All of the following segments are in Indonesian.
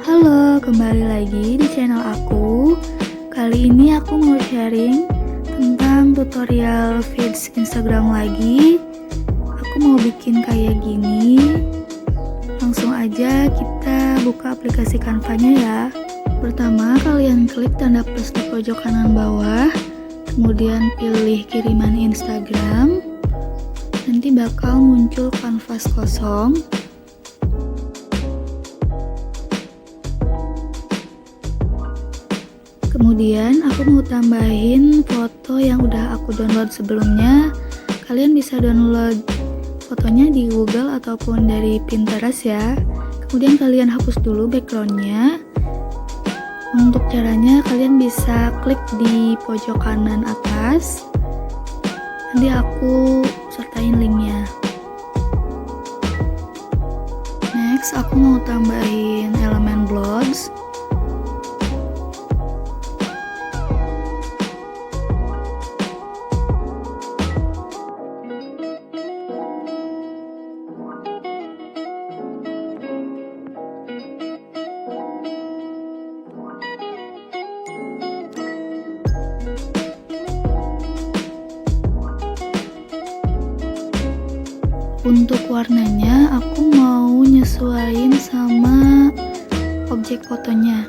Halo, kembali lagi di channel aku. Kali ini aku mau sharing tentang tutorial feeds Instagram lagi. Aku mau bikin kayak gini. Langsung aja kita buka aplikasi Canva-nya ya. Pertama, kalian klik tanda plus di pojok kanan bawah, kemudian pilih kiriman Instagram. Nanti bakal muncul kanvas kosong. Kemudian aku mau tambahin foto yang udah aku download sebelumnya. Kalian bisa download fotonya di Google ataupun dari Pinterest ya. Kemudian kalian hapus dulu backgroundnya. Untuk caranya kalian bisa klik di pojok kanan atas. Nanti aku sertain linknya. Next, aku mau tambahin elemen blogs. Untuk warnanya aku mau nyesuaiin sama objek fotonya.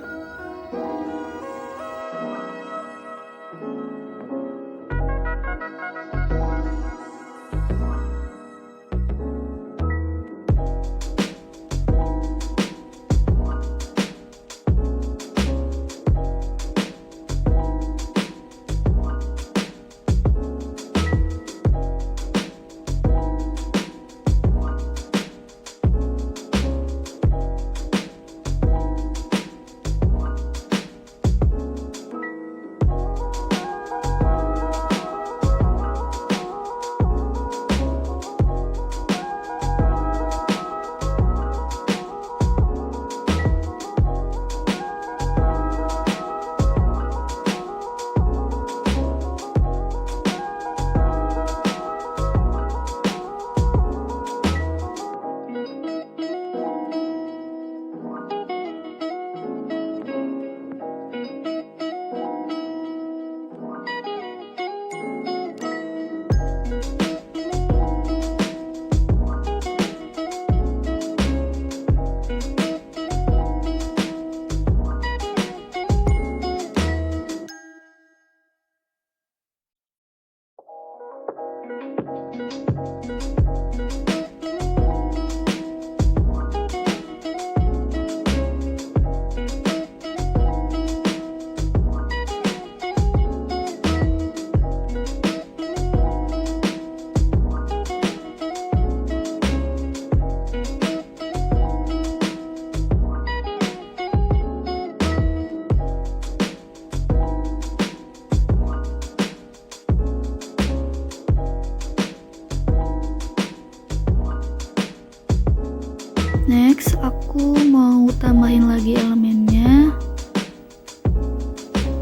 Next, aku mau tambahin lagi elemennya.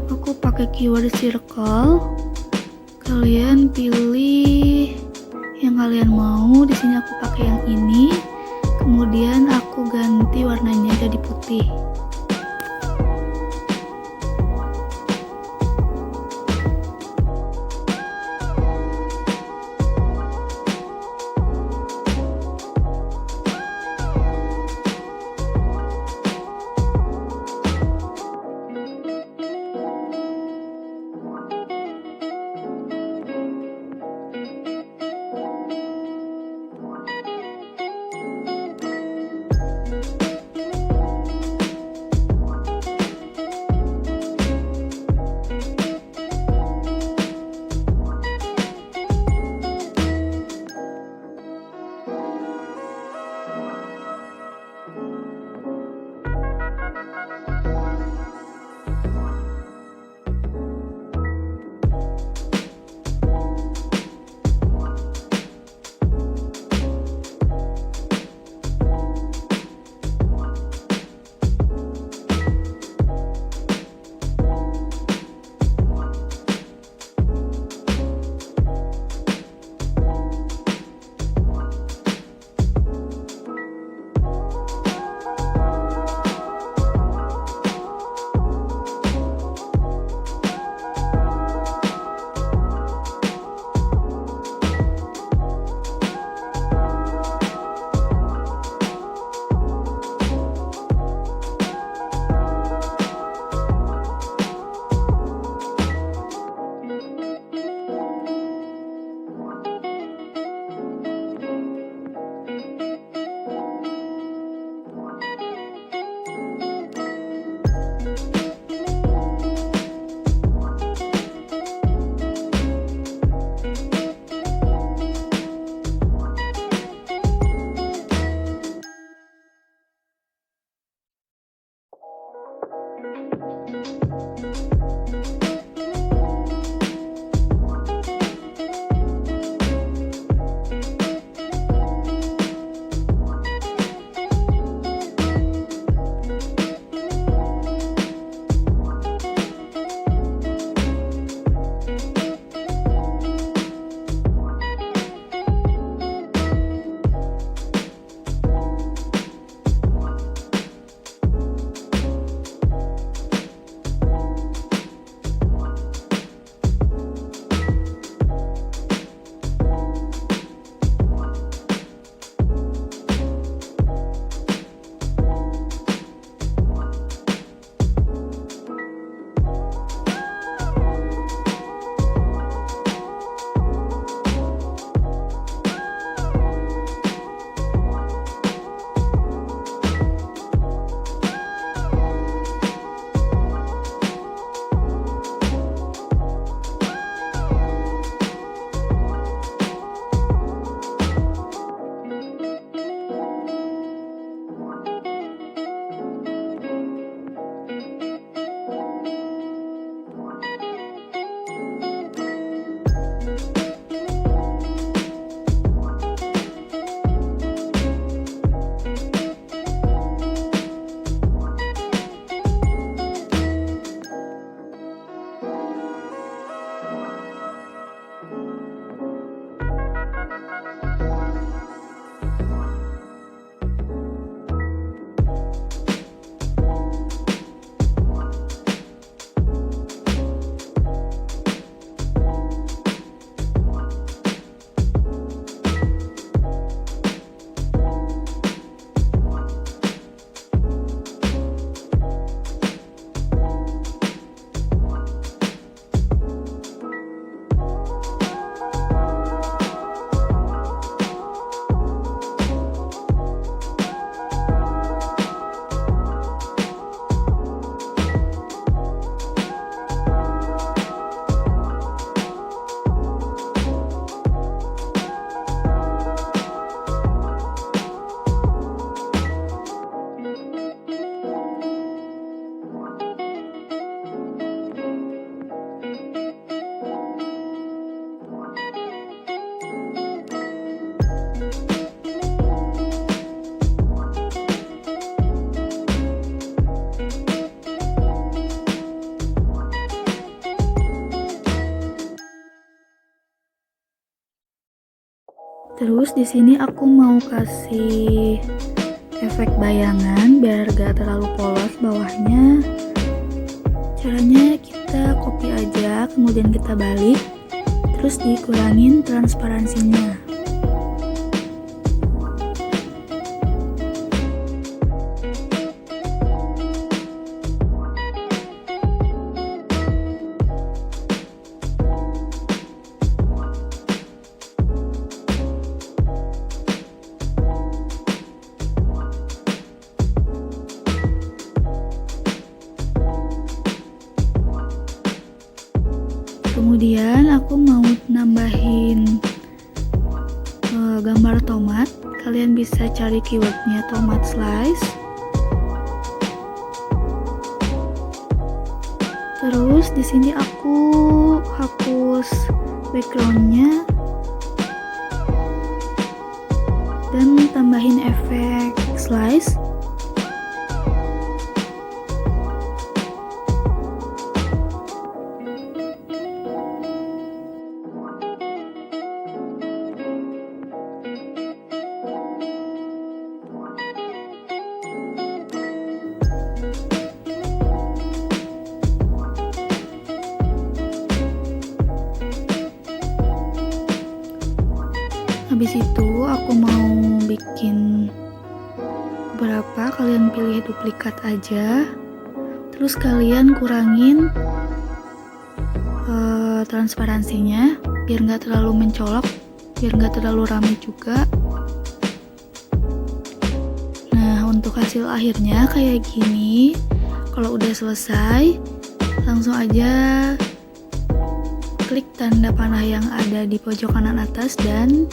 Aku pakai keyword circle. Kalian pilih yang kalian mau. Di sini aku pakai yang ini. Kemudian aku ganti warnanya jadi putih. Terus di sini aku mau kasih efek bayangan biar gak terlalu polos bawahnya. Caranya kita copy aja, kemudian kita balik, terus dikurangin transparansinya. Kemudian aku mau nambahin gambar tomat. Kalian bisa cari keywordnya tomat slice. Terus di sini aku hapus backgroundnya dan tambahin efek slice. Habis itu aku mau bikin beberapa, kalian pilih duplikat aja. Terus kalian kurangin transparansinya biar nggak terlalu mencolok, biar nggak terlalu rame juga. Nah, untuk hasil akhirnya kayak gini. Kalau udah selesai, langsung aja klik tanda panah yang ada di pojok kanan atas dan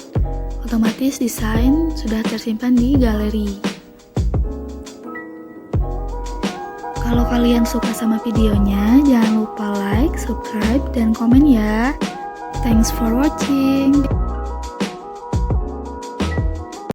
otomatis desain sudah tersimpan di galeri. Kalau kalian suka sama videonya, jangan lupa like, subscribe, dan komen ya. Thanks for watching.